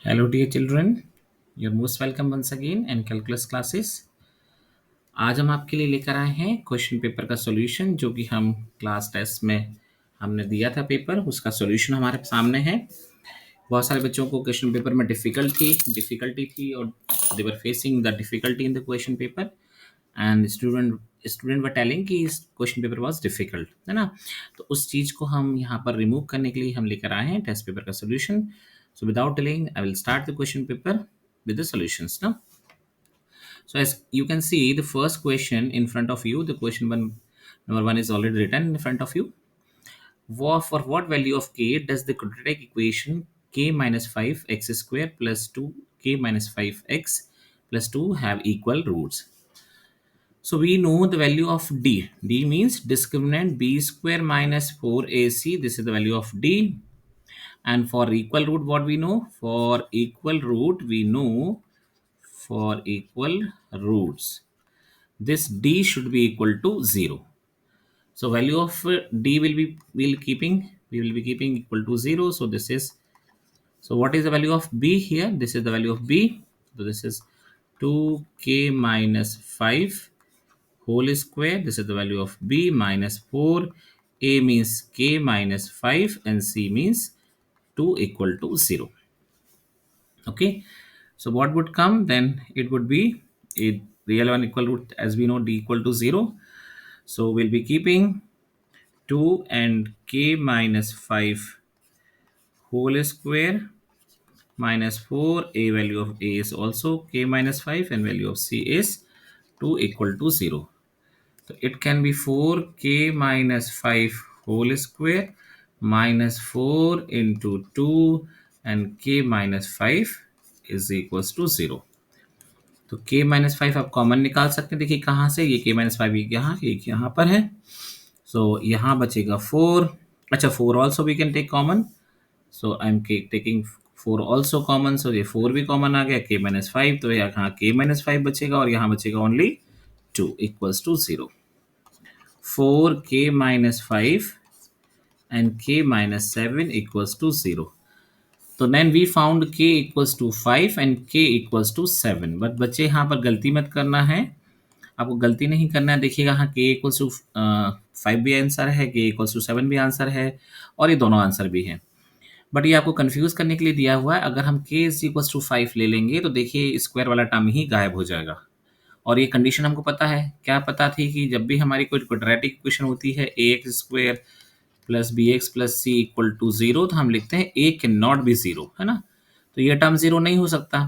Hello, dear children. You're most welcome once again in calculus classes. आज हम आपके लिए लेकर आए हैं क्वेश्चन पेपर का सॉल्यूशन जो कि हम क्लास टेस्ट में हमने दिया था पेपर, उसका सॉल्यूशन हमारे सामने है। बहुत सारे बच्चों को क्वेश्चन पेपर में डिफिकल्टी थी और they were facing the difficulty in the question paper and student were telling कि इस क्वेश्चन पेपर वाज डिफिकल्ट, है ना। तो उस चीज़ को हम यहाँ पर रिमूव करने के लिए हम लेकर आए हैं टेस्ट पेपर का solution. So without delaying, I will start the question paper with the solutions now. So as you can see, the first question in front of you, the question one, number one is already written in front of you. For what value of k does the quadratic equation k minus 5x square plus 2k minus 5x plus 2 have equal roots? So we know the value of d. D means discriminant b square minus 4ac. This is the value of d. And for equal root, what we know? For equal roots, this d should be equal to 0. So value of d we will be keeping equal to 0. So this is, so what is the value of b here? This is the value of b. So this is 2k minus 5 whole square. This is the value of b minus 4. A means k minus 5 and c means 2 equal to 0. Okay, so what would come then? It would be a real one equal root, as we know d equal to 0. So we'll be keeping 2 and k minus 5 whole square minus 4. A value of a is also k minus 5 and value of c is 2 equal to 0. So it can be 4k minus 5 whole square minus 4 into 2 and k minus 5 is equals to 0. तो k minus 5 आप common निकाल सकते हैं। देखिए कहाँ से, ये k minus 5 यहाँ पर है। सो यहाँ बचेगा 4। अच्छा, 4 also we can take common. So I am taking 4 also common. So ये 4 भी कॉमन आ गया, k माइनस 5, तो यहाँ k माइनस 5 बचेगा और यहाँ बचेगा only 2 equals to 0। 4k minus 5 and k minus 7 equals to 0. तो then we found k equals to 5 and k equals to 7. But बच्चे यहाँ पर गलती मत करना है, आपको गलती नहीं करना है। देखिएगा यहाँ k equals to 5 भी आंसर है, k equals to 7 भी आंसर है और ये दोनों आंसर भी हैं। बट ये आपको कंफ्यूज करने के लिए दिया हुआ है। अगर हम k इज इक्वल्स टू 5 ले लेंगे तो देखिए स्क्वायर वाला टर्म ही गायब हो जाएगा। और ये कंडीशन हमको पता है, क्या पता थी कि जब भी हमारी कोई क्वाड्रेटिक इक्वेशन होती है a x square plus b x plus c equal to 0, तो हम लिखते हैं ए कैन नॉट बी 0, है ना। तो ये टर्म 0 नहीं हो सकता।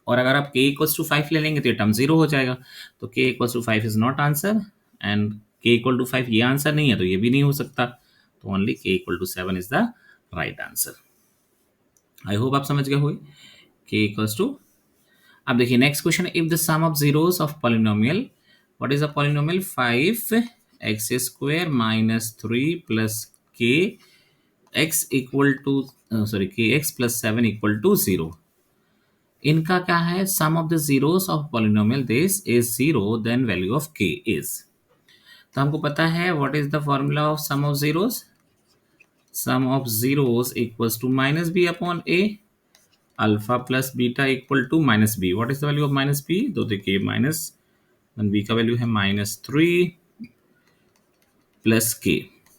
और अगर आप के इक्वल्स टू 5 ले लेंगे तो ये टर्म 0 हो जाएगा। तो K equals to 5 is not answer and K equal to 5 ये आंसर नहीं है, तो ये भी नहीं हो सकता। तो only k equal to 7 is the right answer. I hope आप समझ गए होंगे। के इक्वल्स टू, अब देखिए next question, if the sum of zeros of polynomial, what is a polynomial 5x square minus 3 plus k x equal to k x plus 7 equal to 0। इनका क्या है, sum of the zeros of polynomial this is 0, then value of k is. तो हमको पता है what is the formula of sum of zeros. Sum of zeros equals to minus b upon a, alpha plus beta equal to minus b. What is the value of minus b? तो देखिए minus b का value है minus 3 plus k,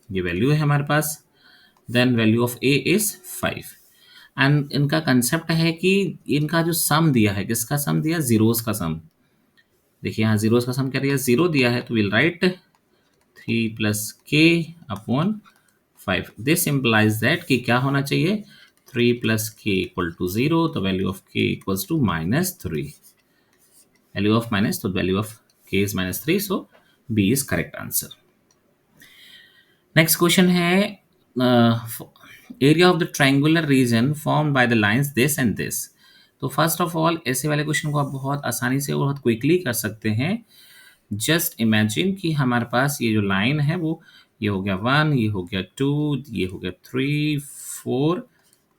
ये value है हमारे पास। Then value of a is 5 and इनका concept है कि इनका जो सम दिया है, किसका सम दिया? जीरोस का सम। देखिए यहाँ जीरोस का सम क्या दिया? 0 दिया है, तो विल राइट 3 प्लस के अपॉन 5। दिस इम्प्लाइज दैट कि क्या होना चाहिए? 3 प्लस के इक्वल टू 0, तो value of k equals to minus 3। Value of minus, तो value of k is minus 3, so b is correct answer. Next question है, area of the triangular region formed by the lines this and this. तो first of all ऐसे वाले question को आप बहुत आसानी से और बहुत क्विकली कर सकते हैं। जस्ट इमेजिन कि हमारे पास ये जो लाइन है वो ये हो गया 1, ये हो गया 2, ये हो गया 3, 4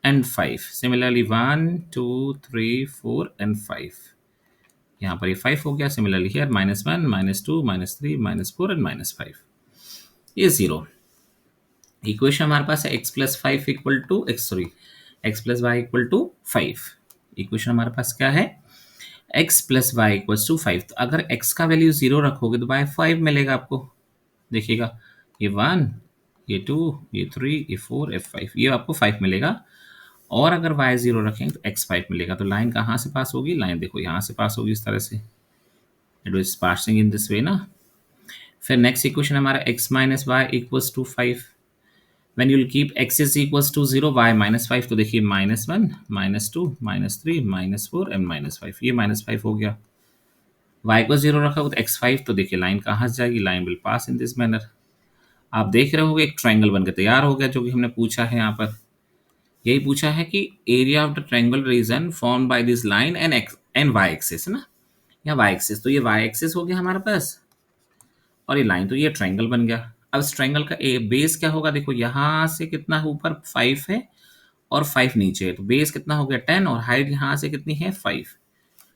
एंड 5। सिमिलरली 1, 2, 3, 4 एंड 5, यहाँ पर ये 5 हो गया। सिमिलरली हियर -1, -2, -3, -4 एंड -5, ये 0। इक्वेशन हमारे पास है x plus 5 equal to x plus Y equal to 5। Equation हमारे पास क्या है, x plus Y equals to 5। तो अगर x का वैल्यू 0 रखोगे तो बाय 5 मिलेगा आपको। देखिएगा ये 1, ये 2, ये 3, ये 4, ये 5, ये आपको 5 मिलेगा। और अगर y 0 रखेंगे तो x 5 मिलेगा। तो लाइन कहाँ से पास होगी, लाइन देखो यहाँ से पास होगी इस तरह से, it is passing in this way ना। फिर नेक्स्ट इक्वेशन हमारा x minus Y equals to 5। when you'll keep x is equals to 0 y minus 5, तो देखिए -1 -2 -3 -4 एंड -5, ये -5 हो गया। y को 0 रखा हो तो x5, तो देखिए लाइन कहाँ से जाएगी, line will pass in this manner. आप देख रहे होगे एक ट्रायंगल बनकर तैयार हो गया, जो कि हमने पूछा है यहाँ पर। यही पूछा है कि area of the triangle region form by this line and x and y axis है ना, या वाई एक्सिस। तो ये वाई एक्सिस हो गया हमारे पास, और ये लाइन, तो ये ट्रायंगल बन गया। अब इस ट्रायंगल का बेस क्या होगा, देखो यहाँ से कितना ऊपर 5 है और 5 नीचे है, तो बेस कितना हो गया 10, और हाइट यहाँ से कितनी है 5।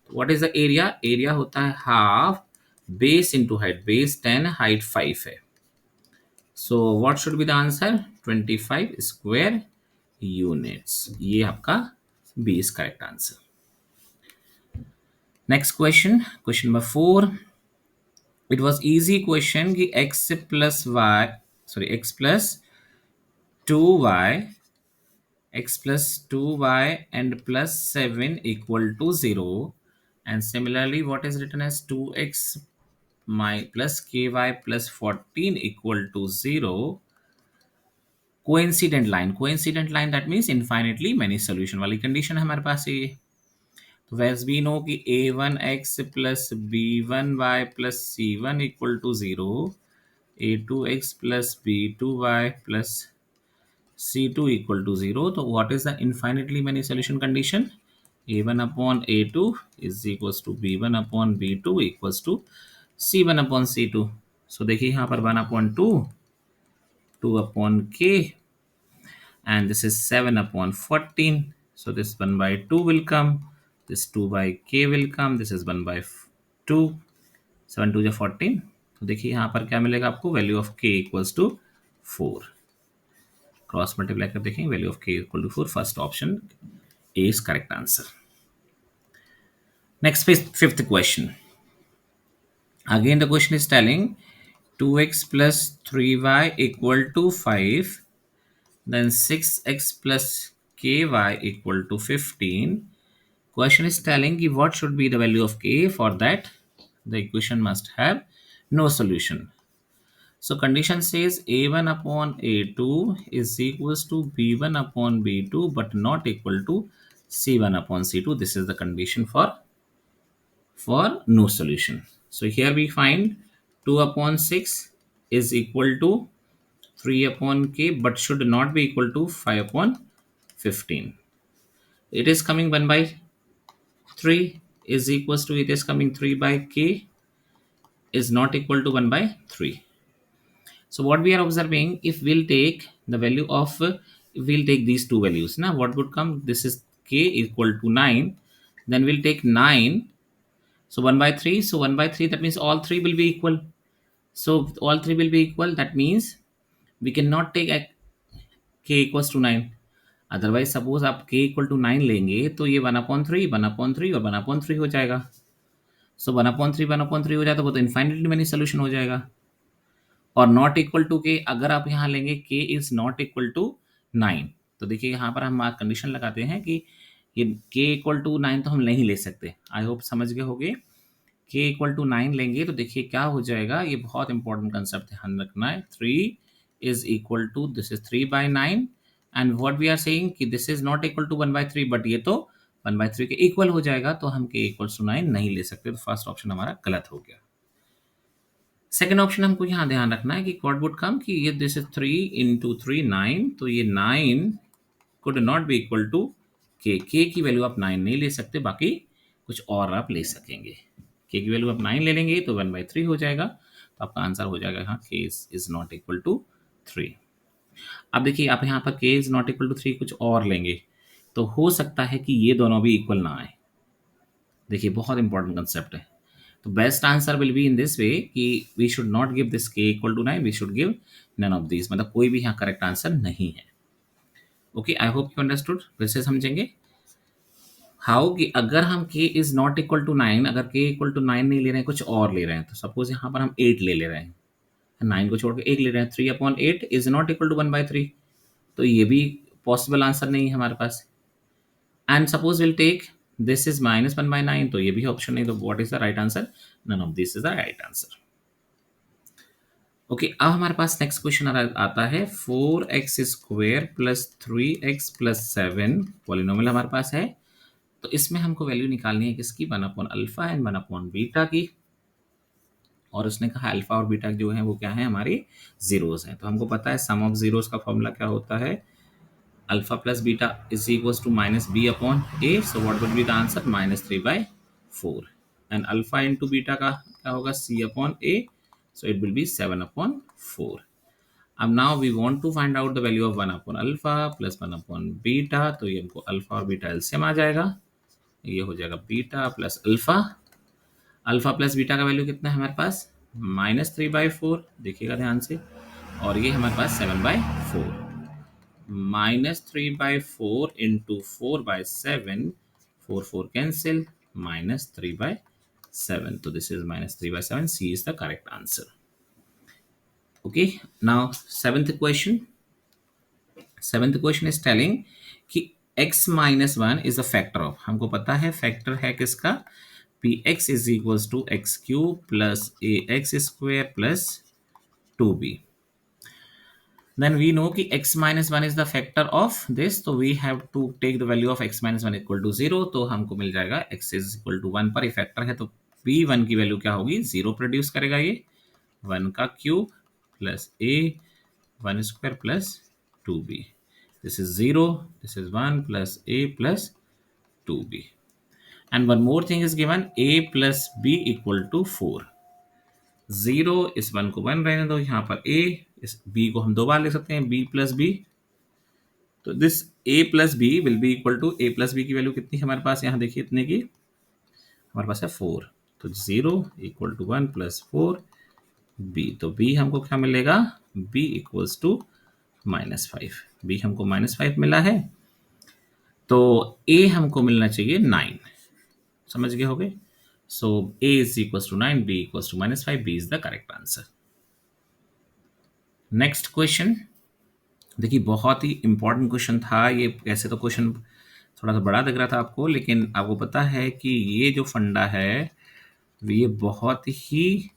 तो what is the area, area होता है half base into height, base 10 height 5 है। So what should be the answer, 25 square units. ये आपका b is correct answer. Next question, question number 4। It was easy question कि x plus y, sorry x plus 2y, x plus 2y and plus 7 equal to 0, and similarly what is written as 2x my plus ky plus 14 equal to 0, coincident line, coincident line that means infinitely many solution वाली condition है हमारे पास ये। तो वैस we know कि a1x plus b1y plus c1 equal to 0, a2x plus b2y plus C2 equal to 0. So what is the infinitely many solution condition? A1 upon A2 is equals to B1 upon B2 equals to C1 upon C2. So देखिए यहाँ पर 1 upon 2, 2 upon K, and this is 7 upon 14. So this 1 by 2 will come, this 2 by K will come, this is 1 by 2, 7 2 14. तो देखिए यहाँ पर क्या मिलेगा आपको, value of K equals to 4। Cross multiply कर देखेंगे, value of K equal to 4, first option A is correct answer. Next, fifth question. Again, the question is telling 2x plus 3y equal to 5, then 6x plus ky equal to 15. Question is telling what should be the value of k. For that, the equation must have no solution. So condition says a1 upon a2 is equals to b1 upon b2 but not equal to c1 upon c2. This is the condition for no solution. So here we find 2 upon 6 is equal to 3 upon k but should not be equal to 5 upon 15. It is coming 1 by 3 is equals to, it is coming 3 by k is not equal to 1 by 3. So what we are observing, if we'll take the value of, if we'll take these two values, now what would come? This is k equal to 9. Then we'll take 9. So 1 by 3. So 1 by 3, that means all three will be equal. So all three will be equal. That means we cannot take a k equals to 9. Otherwise suppose आप k equal to 9 लेंगे तो ये 1/3, 1/3 और 1/3 हो जाएगा। सो 1/3, 1/3 हो जाए तो वो तो इन्फाइनेटली मैनी सोल्यूशन हो जाएगा। और नॉट इक्वल टू के अगर आप यहाँ लेंगे k is not equal to 9, तो देखिए यहाँ पर हम कंडीशन लगाते हैं कि ये k इक्वल टू 9 तो हम नहीं ले सकते। आई होप समझ गए होगे। k इक्वल टू 9 लेंगे तो देखिए क्या हो जाएगा, ये बहुत इंपॉर्टेंट कंसेप्ट ध्यान रखना है। 3 is equal to, this is 3 by 9 and what we are saying कि this is not equal to 1 by 3, but ये तो 1 by 3 के इक्वल हो जाएगा, तो हम k इक्वल टू 9 नहीं ले सकते। तो फर्स्ट ऑप्शन हमारा गलत हो गया। सेकेंड ऑप्शन हमको यहाँ ध्यान रखना है कि व्हाट वुड कम कि ये दिस इज 3 इंटू 3 9, तो ये 9 could not be equal to k। k की वैल्यू आप 9 नहीं ले सकते, बाकी कुछ और आप ले सकेंगे। k की वैल्यू आप 9 ले लेंगे तो 1 by 3 हो जाएगा, तो आपका आंसर हो जाएगा यहाँ k is not equal to 3। अब देखिए आप यहाँ पर k is not equal to 3 कुछ और लेंगे तो हो सकता है कि ये दोनों भी इक्वल ना आए। देखिए बहुत इंपॉर्टेंट कंसेप्ट है। तो best answer will be in this way कि we should not give this k equal to 9, we should give none of this, मतलब कोई भी यहाँ करेक्ट आंसर नहीं है। Okay, I hope you understood. फिर से समझेंगे। हाउ कि अगर हम k is not equal to 9, अगर k इक्वल टू 9 नहीं ले रहे हैं, कुछ और ले रहे हैं, तो सपोज यहाँ पर हम 8 ले ले रहे हैं, 9 को छोड़ के 1 ले रहे हैं, 3/8 इज नॉट इक्वल टू 1/3, तो ये भी पॉसिबल आंसर नहीं है हमारे पास। And suppose will take this is -1/9, तो ये भी ऑप्शन नहीं, तो what is the right answer? None of this is the right answer. Okay, अब हमारे पास नेक्स्ट क्वेश्चन आता है 4x² plus 3x plus 7 polynomial हमारे पास है। तो इसमें हमको वैल्यू निकालनी है किसकी? 1/अल्फा एंड 1/बीटा की। और उसने कहा अल्फा और बीटा जो है वो क्या है? हमारे जीरोस हैं। तो हमको पता है सम ऑफ जीरोस का फॉर्मूला क्या होता है? Alpha plus beta is equals to -b/a, so what would be the answer? -3/4। And alpha into beta का क्या होगा? c/a, so it will be 7/4. अब now we want to find out the value of 1/अल्फा plus 1/बीटा, तो ये हमको alpha और बीटा एलसीएम आ जाएगा, ये हो जाएगा beta plus alpha. Alpha plus beta का वैल्यू कितना है हमारे पास? -3/4, देखिएगा ध्यान से, और ये हमारे पास 7/4। -3/4 इंटू 4/7, 4 कैंसिल, -3/7, तो this is -3/7, c is the correct answer. Okay, now seventh question is telling कि x-1 is a factor of, हमको पता है फैक्टर है किसका? px is equals to x³ plus ax² plus 2b। then we know कि x-1 is the factor of this, तो we have to take the value of x-1 equal to 0, तो हमको मिल जाएगा x is equal to 1 पर, ये factor है तो b1 की वैल्यू क्या होगी? 0 प्रोड्यूस करेगा ये, 1 का cube plus a 1² plus 2b, this is 0, this is 1 plus a plus 2b, and one more thing is given, a plus b equal to 4। 0 इस 1 को 1 रहने दो, यहाँ पर a, इस b को हम दो बार लिख सकते हैं, b प्लस b, तो this a plus b will be equal to, a plus b की वैल्यू कितनी है हमारे पास? यहाँ देखिए इतने की हमारे पास है 4, तो 0 इक्वल टू 1 प्लस 4 b, तो b हमको क्या मिलेगा? b इक्वल्स टू -5, b हमको -5 मिला है, तो a हमको मिलना चाहिए 9, समझ गए होगे? So a is equals to 9, b equals to -5, b is the correct answer. Next question देखिए, बहुत ही इंपॉर्टेंट क्वेश्चन था ये। ऐसे तो क्वेश्चन थोड़ा सा बड़ा लग रहा था आपको, लेकिन आपको पता है कि ये जो फंडा है ये बहुत ही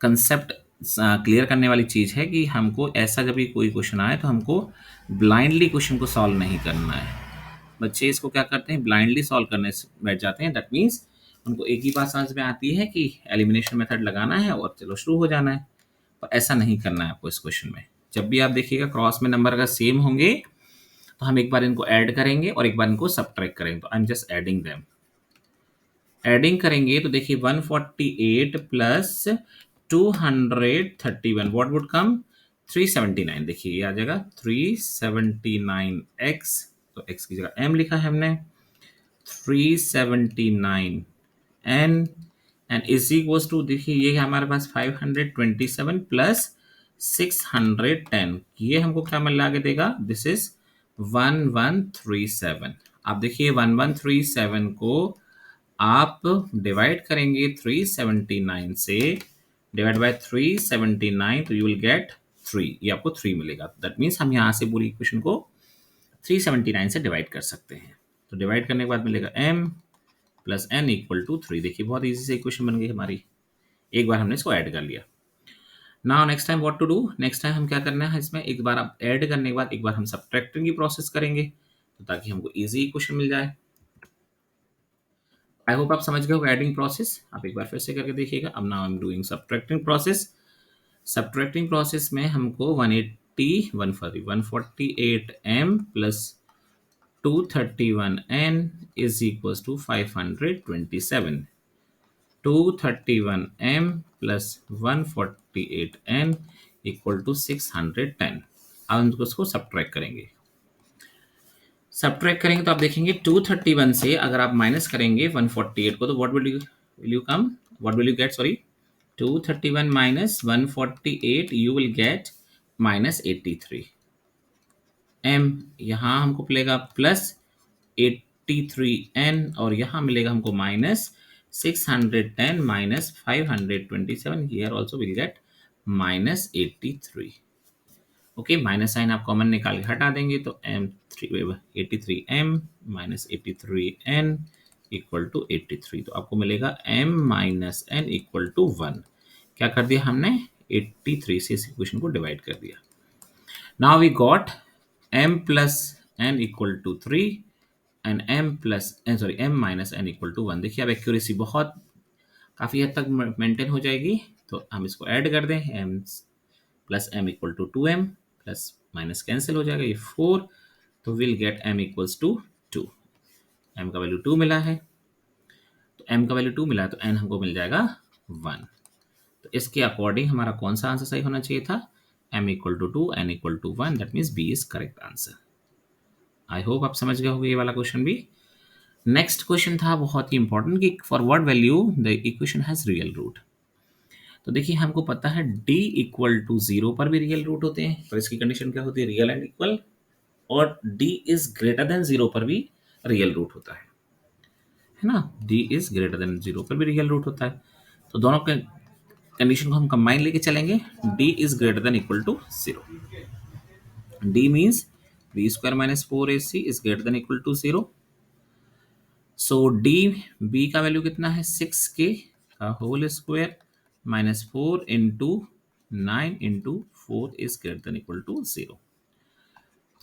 कंसेप्ट क्लियर करने वाली चीज़ है कि हमको ऐसा जब भी कोई क्वेश्चन आए तो हमको ब्लाइंडली क्वेश्चन को सॉल्व नहीं करना है। बच्चे इसको क्या करते हैं? ब्लाइंडली सॉल्व करने से बैठ जाते हैं। दैट मीन्स उनको एक ही बात समझ में आती है कि एलिमिनेशन मेथड लगाना है और चलो शुरू हो जाना है, पर ऐसा नहीं करना है आपको इस क्वेश्चन में। जब भी आप देखिएगा क्रॉस में नंबर अगर सेम होंगे तो हम एक बार इनको ऐड करेंगे और एक बार इनको सब्ट्रैक्ट करेंगे, तो I am just adding them. Adding करेंगे तो देखिए 148 प्लस 231, व्हाट वुड कम? 379, देखिए ये आ जाएगा 379x, तो x की जगह m लिखा है हमने, 379 एंड इज इक्वल्स टू, देखिए ये हमारे पास 527 प्लस 610, ये हमको क्या मिल आगे देगा? This is 1137। अब देखिए 1137 को आप डिवाइड करेंगे 379 से, डिवाइड बाय 379, तो यू विल गेट 3, ये आपको 3 मिलेगा। दैट मीन्स हम यहाँ से पूरी इक्वेशन को 379 से डिवाइड कर सकते हैं। तो डिवाइड करने के बाद मिलेगा m plus n equal to 3। देखिए बहुत इजी से इक्वेशन बन गई हमारी, एक बार हमने इसको ऐड कर लिया। Now next time what to do? Next time हम क्या करना है इसमें, एक बार आप ऐड करने के बाद एक बार हम सब्ट्रैक्टिंग की प्रोसेस करेंगे, तो ताकि हमको इजी इक्वेशन मिल जाए। आई होप आप समझ गए हो एडिंग प्रोसेस, आप एक बार फिर से करके देखिएगा। अब now I am doing subtracting process. Subtracting process में हमको 148m plus 231n is equals to 527। 231m plus 148n equal to 610। अब हम उसको सब्ट्रैक्ट करेंगे। सब्ट्रैक्ट करेंगे तो आप देखेंगे 231 से अगर आप माइनस करेंगे 148 को, तो what will you come, what will you get? Sorry, 231 minus 148 you will get -83। m यहाँ हमको मिलेगा प्लस 83n और यहाँ मिलेगा हमको minus 610 minus 527, here also will get minus 83। Okay, minus sign आप कॉमन निकाल के हटा देंगे तो m minus 83n equal to 83, तो आपको मिलेगा m minus n equal to 1। क्या कर दिया हमने, 83 से इस इक्वेशन को डिवाइड कर दिया। Now we got m plus n equal to 3 and m minus n equal to 1। देखिए अब एक्यूरेसी बहुत काफ़ी हद तक मेंटेन हो जाएगी, तो हम इसको ऐड कर दें, m plus m equal to 2m plus minus cancel हो जाएगा, ये 4, तो will get m equals to 2। m का वैल्यू 2 मिला है, तो m का वैल्यू 2 मिला है तो n हमको मिल जाएगा 1। तो इसके अकॉर्डिंग हमारा कौन सा आंसर सही होना चाहिए था, m equal to 2 n equal to 1, that means b is correct answer. I hope आप समझ गए होंगे ये वाला क्वेश्चन भी। नेक्स्ट क्वेश्चन था बहुत ही इंपॉर्टेंट कि for what value the equation has real root. तो देखिए हमको पता है d इक्वल टू 0 पर भी रियल रूट होते हैं, पर इसकी कंडीशन क्या होती है, रियल एंड इक्वल, और d इज ग्रेटर देन 0 पर भी रियल रूट होता है ना, d इज ग्रेटर देन 0 पर भी रियल रूट होता है। तो दोनों के कंडीशन को हम कंबाइन लेके चलेंगे, d is greater than equal to 0, d means b square minus 4ac is greater than equal to 0। So d b का वैल्यू कितना है, 6k का whole square minus 4 into 9 into 4 is greater than equal to 0।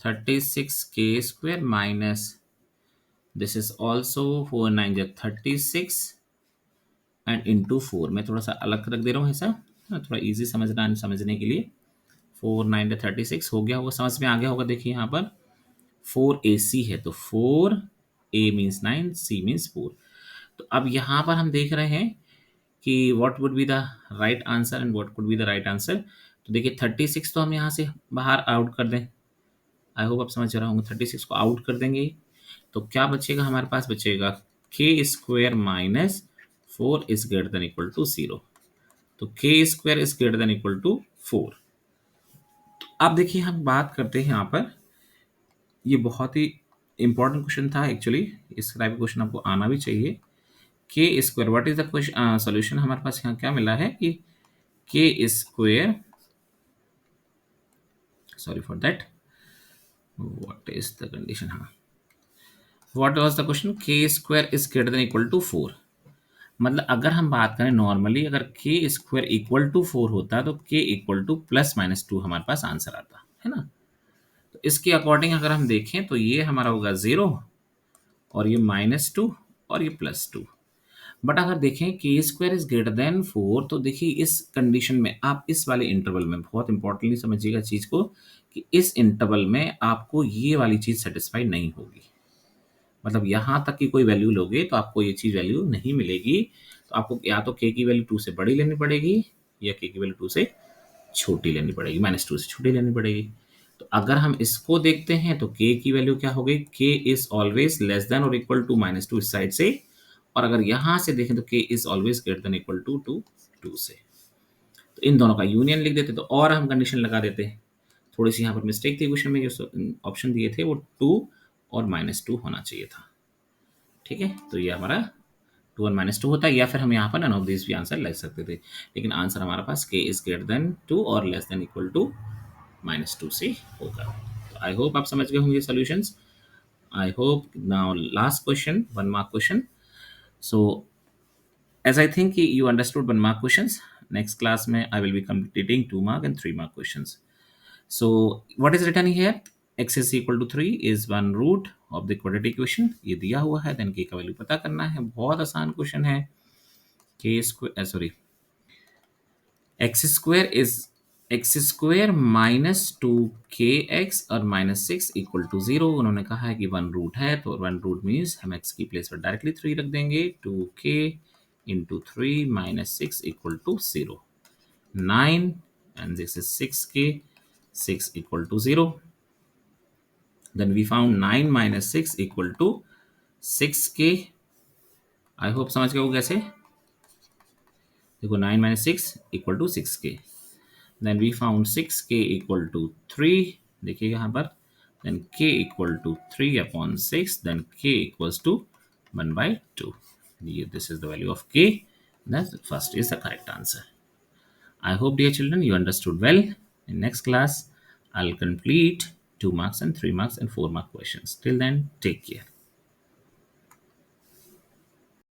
36k square minus this is also 4 9 जा 36 and into 4, मैं थोड़ा सा अलग रख दे रहा हूँ ऐसा, थोड़ा इजी समझने के लिए। 4 9 जा 36 हो गया होगा, समझ में आ गया होगा। देखिए यहाँ पर 4ac है, तो 4a मीन्स 9, c मीन्स 4। तो अब यहाँ पर हम देख रहे हैं कि what would be the right answer and what would be the right answer. तो देखिए 36 तो हम यहाँ से बाहर आउट कर दें, आई होप आप समझ रहे होंगे, 36 को आउट कर देंगे तो क्या बचेगा, हमारे पास बचेगा k square minus 4 is greater than equal to 0, तो k square is greater than equal to 4। अब देखिए हम बात करते हैं यहाँ पर, ये बहुत ही इंपॉर्टेंट क्वेश्चन था एक्चुअली, इस टाइप का क्वेश्चन आपको आना भी चाहिए। K square, what is the question solution, हमारे पास यहाँ क्या मिला है कि k square, sorry for that, what is the condition, हाँ what was the question, k square is greater than equal to 4। मतलब अगर हम बात करें नॉर्मली, अगर के स्क्वायर इक्वल टू 4 होता तो के इक्वल टू प्लस माइनस 2 हमारे पास आंसर आता है ना। तो इसके अकॉर्डिंग अगर हम देखें तो ये हमारा होगा 0 और ये -2 और ये +2। बट अगर देखें के स्क्वायर इज ग्रेटर देन 4, तो देखिए इस कंडीशन में आप इस वाले इंटरवल में बहुत इंपॉर्टेंटली समझिएगा चीज़ को, कि इस इंटरवल में आपको ये वाली चीज़ सेटिस्फाई नहीं होगी। मतलब यहाँ तक की कोई वैल्यू लोगे तो आपको ये चीज़ वैल्यू नहीं मिलेगी, तो आपको या तो के की वैल्यू 2 से बड़ी लेनी पड़ेगी या के की वैल्यू 2 से छोटी लेनी पड़ेगी, -2 से छोटी लेनी पड़ेगी। तो अगर हम इसको देखते हैं तो के की वैल्यू क्या हो गई, के इज ऑलवेज लेस देन और इक्वल टू -2 इस साइड से, और अगर यहाँ से देखें तो k is always greater than equal to 2 से। तो इन दोनों का यूनियन लिख देते तो, और हम कंडीशन लगा देते, थोड़ी सी यहाँ पर मिस्टेक थी क्वेश्चन में, जो ऑप्शन दिए थे वो 2 और -2 होना चाहिए था। ठीक है, तो ये हमारा 2 और -2 होता है, या फिर हम यहाँ पर नन ऑफ दिस भी आंसर ले सकते थे, लेकिन आंसर हमारे पास के इज ग्रेटर देन 2 और लेस देन इक्वल टू -2 से होगा। तो आई होप आप समझ गए होंगे solutions. I hope now last question, 1 mark question. So as I think you understood 1 mark questions, next class में I will be completing 2 mark and 3 mark questions. So what is written here, x is equal to 3 is one root of the quadratic equation, ये दिया हुआ है, then k का value पता करना है, बहुत आसान क्वेश्चन है। k square sorry x square minus 2kx और -6 इक्वल टू 0, उन्होंने कहा है कि 1 रूट है, तो 1 रूट मीन्स हम x की प्लेस पर डायरेक्टली 3 रख देंगे, 2k into 3 -6 equal to 0, 9 and this is 6k, 6 equal to 0. Then we found 9 minus 6 equal to 6k. I hope समझ गए हो कैसे, देखो 9 minus 6 equal to 6k. Then we found 6k equal to 3, देखिए यहाँ पर then k equal to 3 upon 6, then k equals to 1 by 2. This is the value of k. That first is the correct answer. I hope, dear children, you understood well. In next class, I'll complete 2 marks and 3 marks and 4 mark questions. Till then, take care.